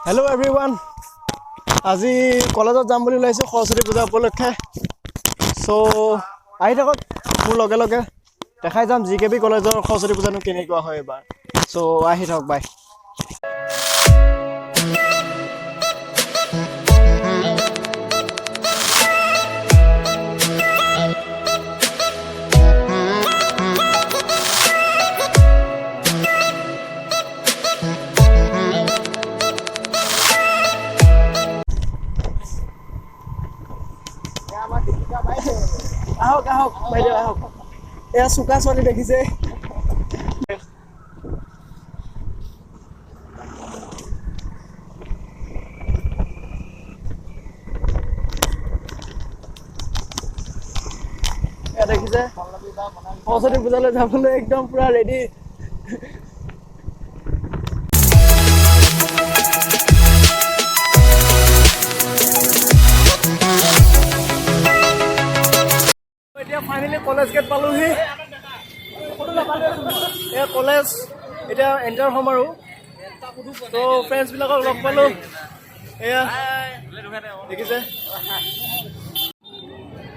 Hello everyone. আজি কলেজত যাম বুলি ওলাইছো সৰস্বতী পূজা উপলক্ষে। সো আহি থাকক মোৰ লগে লগে দেখাই যাম GKB কলেজৰ সৰস্বতী পূজানো কেনেকুৱা হয় এবাৰ। সো আহি থাকক বাই। আহক আহক বাইদেউ আহক এয়া চুকা ছোৱালী দেখিছে এয়া দেখিছে সৰস্বতী পূজালৈ যাবলৈ একদম পুৰা ready Finally college get paluhi yeah college eta enter hom aru to friends bilakor log palu yeah dekise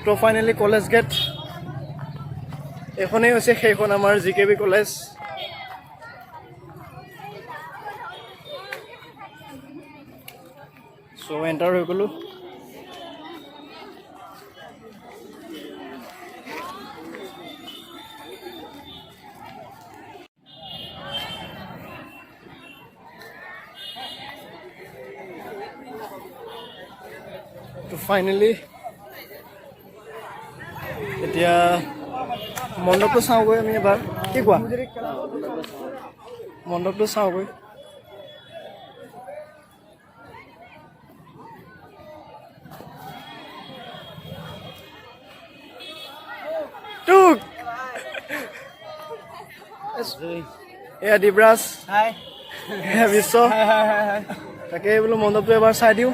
to finally college get ekhone hoise kheikhon amar GKB college so enter hoi golu to finally এতিয়া মণ্ডপটো চাওগৈ আমি এবাৰ কি কোৱা মণ্ডপটো চাওগৈ টুক এয়া দিব্ৰাজ হাই এয়া বিশ্ব তাকে বোলো মণ্ডপটো এবাৰ চাই দিওঁ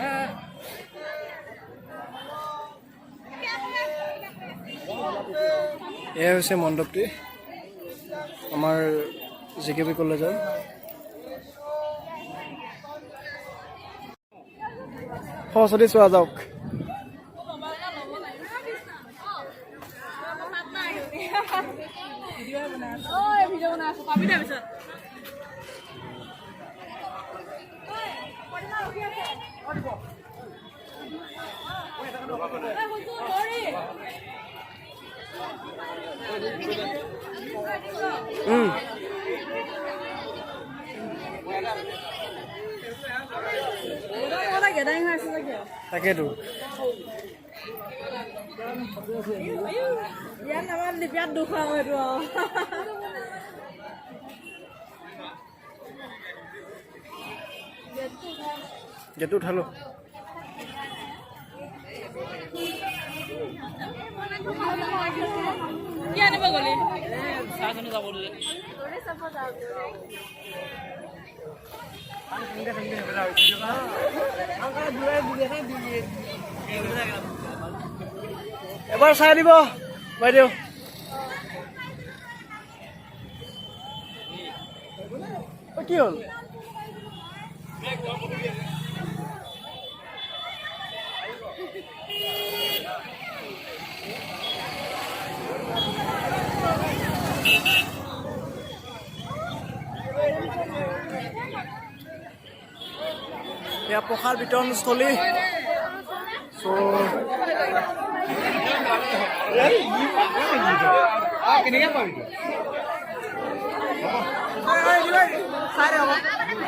এয়া হৈছে মণ্ডপটি আমাৰ GKB কলেজৰ সৰস্বতী চোৱা যাওক তাকেতো ইয়াত আমাৰ লিপিয়াত দুখ হয় এইটো গেটটো উঠালো কি আনিব গলি সাজনে যাব দিলে তোৰে সব যাও এবাৰ চাই দিব বাইদেউ কি হ'ল এয়া প্ৰসাদ বিতৰণস্থলী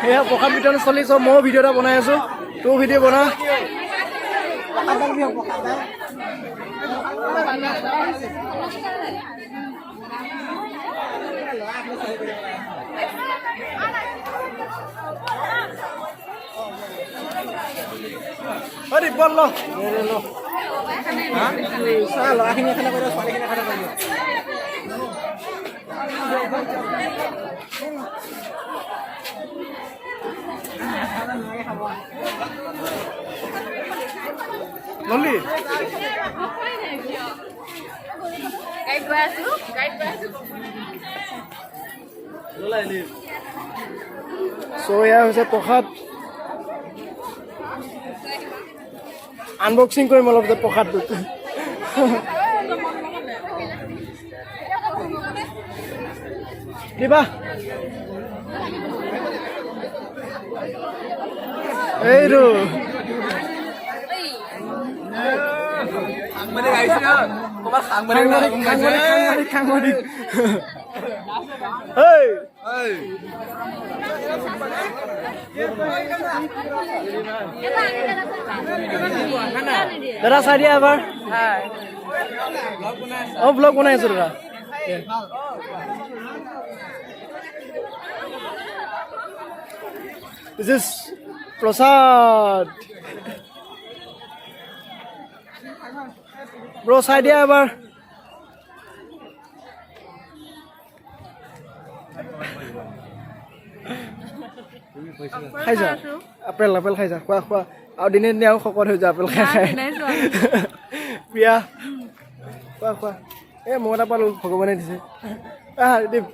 এয়া প্ৰসাদ বিতৰণস্থলী চ মই ভিডিঅ' এটা বনাই আছো তোৰ ভিডিঅ' বনা Hadi bollo. Lo. Ha? Salo akhirnya kena pada soal kena kada kaya. Loli. Guide basu. Lola ini. So ya, saya pohat unboxing কৰিম অলপ যে প্ৰসাদটো কিবা এইটো সাংবাদিক দাদা চাই দিয়া এবাৰ ব্লগ বনাই আছো দাদা This is Prasad. Bro, চাই দিয়া এবাৰ খাই যা আপেল খাই যা খোৱা আৰু দিনে আৰু শকত হৈ যা আপেল খাই প্ৰিয়া খোৱা এই মই এটা পালোঁ ভগৱানে দিছে দিম